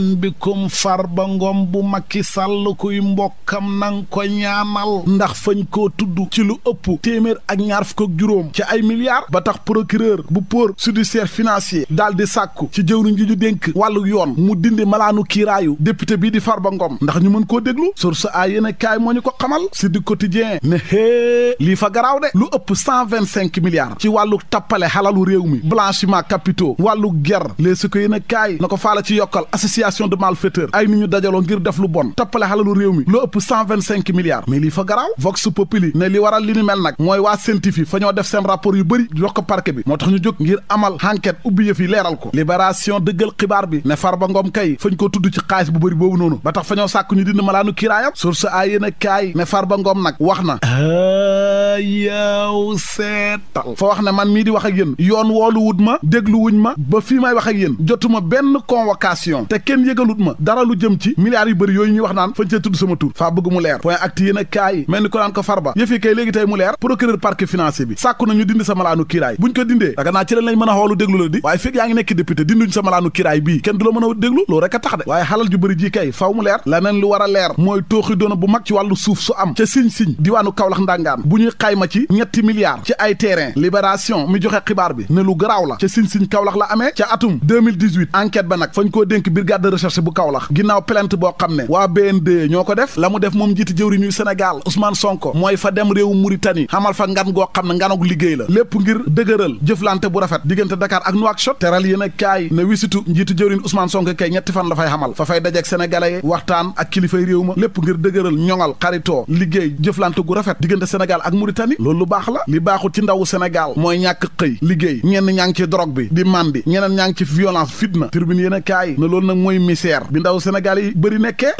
ahlan bikum Farba Ngom bu Macky Sall kuy mbokkam nang ko ñaanal ndax fañ koo tudd ci lu ëpp téeméer ak ñaar fukk ak juróom ci ay milliards ba tax procureur bu pôle judiciaire financier daal di sàkku ci jëwriñ ji ñu dénk wàllu yoon mu dindi malaanu kiiraayu député bii di Farba Ngom ndax ñu mën koo déglu source a yéen kaay moo ñu ko xamal si du quotidien ne hee lii fa garaaw de lu ëpp 125 milliards ci wàllu tappale xalalu réew mi blanchiment capitaux wàllu ger les si ko yéen kaay na ko faala ci yokkal association de malfaiteurs ay nit ñu dajaloo ngir def lu bon tappale xalalu réew mi lu ëpp 125 milliards mais lii fa garaaw vox populi ne li waral li ni mel nag mooy waa scientifique fa ñoo def seen rapport yu bëri jox ko parquet bi moo tax ñu jóg ngir amal enquête ubbi yëf yi leeral ko libération dëggal xibaar bi ne Farba Ngom kay fañ ko tudd ci xaalis bu bëri boobu noonu ba tax fa ñoo sàkku ñu dindi malaanu kiiraayam source a yéen a kaay ne Farba Ngom nag wax na yow seetal fa wax ne man mii di wax ak yéen yoon woolu wut ma déglu wuñ ma ba fii may wax ak yéen jotuma benn convocation te kenn yëgalut ma dara lu jëm ci milliards yu bëri yooyu ñuy wax naan fañ cee tudd sama tur faa bëgg mu leer point acte yéen a kaay mel ni ko naan ko Farba yëf yi kay léegi tey mu leer procureur parquet financier bi sàkku na ñu dindi sa malaanu kiiraay buñ ko dindee daga naa ci lañ mën a xoolu déglu la di waaye fekk yaa ngi nekk député dinduñ sa malaanu kiiraay bii kenn du la mën a déglu loolu rek a tax de waaye xalal ju bëri ji kay faw mu leer leneen lu war a leer mooy tooxi doona bu mag ci wàllu suuf su am ca siñ diwaanu Kaolack ndangaan bu ñuy xayma ci ñetti milliards ci ay terrain libération mi joxe xibaar bi ne lu garaaw la ca siñ Kaolack la amee ca atum 2018 enquête ba nag fañ koo dénk brigade de recherche bu Kaolack ginnaaw plainte boo xam ne waa BND ñoo ko def la mu def moom njiiti jëwri ñuy Sénégal Ousmane Sonko mooy fa dem réewu Mauritanie xamal fa ngan goo xam ne nganug liggéey la lépp ngir dëgëral jëflante bu rafet diggante Dakar ak Nouakchott teral yéen a kaay ne wisitu njiitu jëwriñ Ousmane Sonko kay ñetti fan la fay xamal fa fay dajeek sénégalais yi waxtaan ak kilifay réew ma lépp ngir dëgëral ñoŋal xaritoo liggéey jëflante gu rafet diggante Sénégal ak Mauritanie loolu lu baax la li baaxul ci ndawu Sénégal mooy ñàkk xëy liggéey ñenn ñaa ngi ci drogue bi di mandi ñeneen ñaa ngi ci violence fitna turbine yéen a kaay ne loolu nag mooy misère bi ndaw Sénégal yi bëri nekkee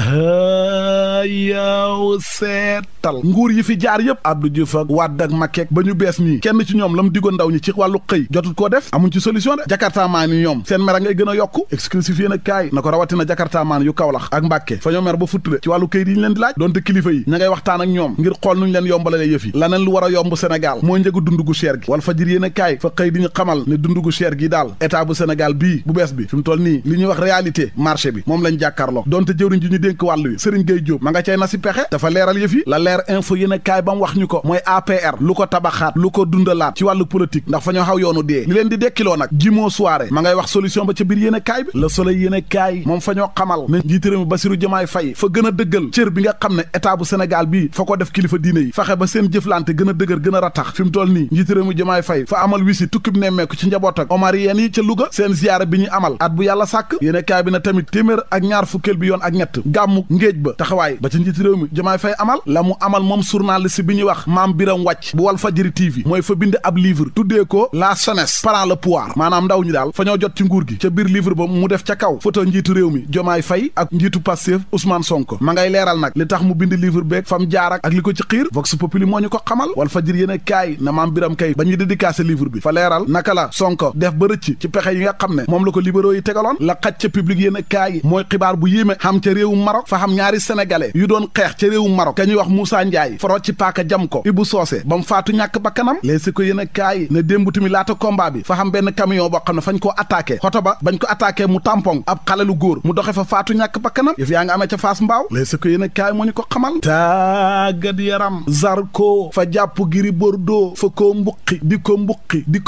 yow seetal nguur yi fi jaar yëpp Abdou Diouf ak Wade ak Macky ba ñu bees nii kenn ci ñoom la mu digoon ndaw ñi ci wàllu xëy jotul koo def amuñ ci solution de jakarta maan yi ñoom seen mer ngay gën a yokku exclusif yéen a kaay na ko rawatina jakarta maan yu Kaolack ak Mbàkke fa ñoo mer ba futtule ci wàllu këyit yi ñu leen di laaj doonte kilifa yi ña ngay waxtaan ak ñoom ngir xool nuñ leen yombalalee yëf yi laneen lu war a yomb Sénégal mooy njëgu dund gu cher gi wal fajir yéen a kaay fa xëy di ñu xamal ne dund gu cher gi daal état bu Sénégal bii bu bees bi fi mu toll nii li ñuy wax réalité marché bi moom lañ jàkkaarloo donte jëwriñ ji ñu dénk wàllu wi Serigne Gueye Diop ma nga cay na si pexe dafa leeral yëf yi la leer info yéen a kaay ba mu wax ñu ko mooy APR lu ko tabaxaat lu ko dundalaat ci wàllu politique ndax fa ñoo xaw yoonu dee li leen di dekkiloo nag jimoo soirée ma ngay wax solution ba ca biir yéen a kaay bi Le Soleil yéen a kaay moom fa ñoo xamal ne njiit réew mi Bassirou Diomaye Faye fa gën a dëggal cër bi nga xam ne état bu Sénégal bii fa ko def kilifa diine yi fexe ba seen jëflante gën a dëgër gën a ratax fi mu toll nii njiit réew mi Diomaye Faye fa amal wisi tukkib nemmeeku ci njaboot ak Omarien yi ca Louga seen ziyaara bi ñu amal at bu yàlla sàkk yéen a kaay bi na tamit téeméer ak ñaar fukkeel bi yoon ak ñett gàmmu ngéej ba taxawaay ba ca njiit réew mi Diomaye Faye amal la mu amal moom journaliste bi ñuy wax Mame Biram Wàcc bu Walfadjri TV mooy fa bind ab livre tuddee ko la jeunesse prend le pouvoir maanaam ndaw ñi daal fa ñoo jot ci nguur gi ca biir livre ba mu def ca kaw photo njiitu réew mi Diomaye Faye ak njiitu Pastef Ousmane Sonko ma ngay leeral nag li tax mu bind livre beeg fam jaar ak li ko ci xiir Vox Populi moo ñu ko xamal Walfadjri yéen a kaay na Mame Biram kay ba ñuy dédicacé livre bi fa leeral naka la Sonko def ba rëcc ci pexe yi nga xam ne moom la ko libéraux yi tegaloon la xaj ca public yéen a kaay mooy xibaar bu yéeme xam ca réewum Maroc fa xam ñaari sénégalais yu doon xeex ca réewum Maroc ka ñuy wax Moussa Ndiaye faro ci paaka jam ko Ibou Socé ba mu faatu ñàkk bakkanam léegi ko yéen a kaay ne démb tamit laata combat bi fa xam benn camion boo xam ne fañ koo attaqué xoto ba bañ ko attaqué mu tampon ab xale lu góor mu doxe fa faatu ñàkk bakkanam yëf yaa nga amee ca Fass Mbaaw léegi ko yéen a kaay moo ñu ko xamal tàggat yaram Zarko fa jàpp Gris Bordeaux fa koo mbuqi di ko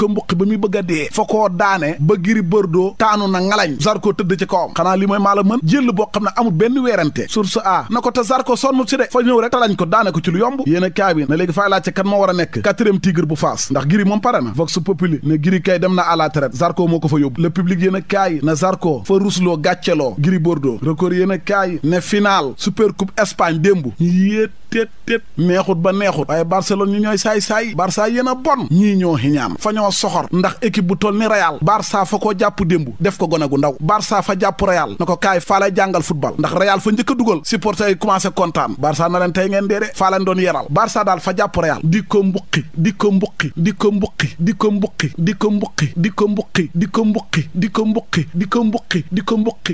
mbuqi ba muy bëgg a dee fa koo daane ba Gris Bordeaux taanu na ngalañ Zarko tëdd ci kawam xanaa li mooy maa la mën jël boo xam ne amul benn weerante source a na ko te Zarko sonn si de fa ñëw rek talañ ko daane ko ci lu yomb yéen a kaay bi na léegi fay laajte kan moo war a nekk quatrième tigre bu Fass ndax Gris moom pare na Vox Populi ne Gris kay dem na à la retraite Zarko moo ko fa yóbbu le public yéen a kaay na Zarko fa rusloo gàcceloo Gris Bordeaux record yéen a kaay ne final super coupe Espagne démb yéet téet neexut ba neexut waaye Barcelone ñu ñooy saay-saay Barça yéen a bon ñii ñoo xiñaan fa ñoo soxor ndax équipe bu toll ni Real Barça fa koo jàpp démb def ko gone gu ndaw Barça fa jàpp Real na ko kaay faa lay jàngal football ndax Real fa njëkk a dugal supporters yi commencé kontaan Barça na leen tey ngeen dee de faa leen doon yeral Barça daal fa jàpp Real di ko mbuqi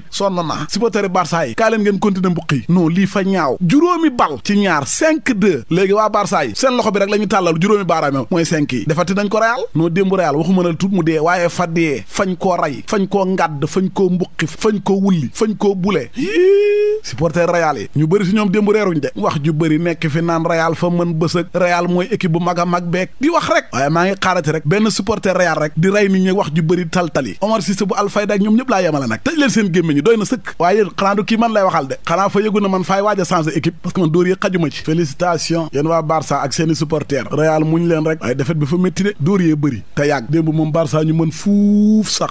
sonn naa supporters yi Barça yi kaay leen ngeen continuer mbuqi non lii fa ñaaw juróomi bal ci ñaar 5-2 léegi waa Barça yi seen loxo bi rek la ñu tàllal juróomi baaraam mooy 5 yi defati nañ ko Real noo démb Real waxuma la tut mu dee waaye fa dee fañ koo rey fañ koo ngàdd fañ koo mbuqi fañ koo wulli fañ koo bule supporter Real yi ñu bëri si ñoom démb reeruñ de wax ju bëri nekk fi naan Real fa mën bësëg Real mooy équipe bu mag a mag beek di wax rek waaye maa ngi xaarati rek benn supporter Real rek di rey nit ñi wax ju bëri tal-tali Omar Cissé bu Alfayda ak ñoom ñëpp laa yemale nag tëj leen seen gémmiñ ñi doy na sëkk waaye yéen xanaa du kii man lay waxal de xanaa fa yëgu na man faay waaj a changer équipe parce que man dóor yi xajuma ci félicitations yéen waa Barça ak seeni supporter Real muñ leen rek waaye defet bi fa métti de dóor yee bëri te yàgg démb moom Barça ñu mën fuuf sax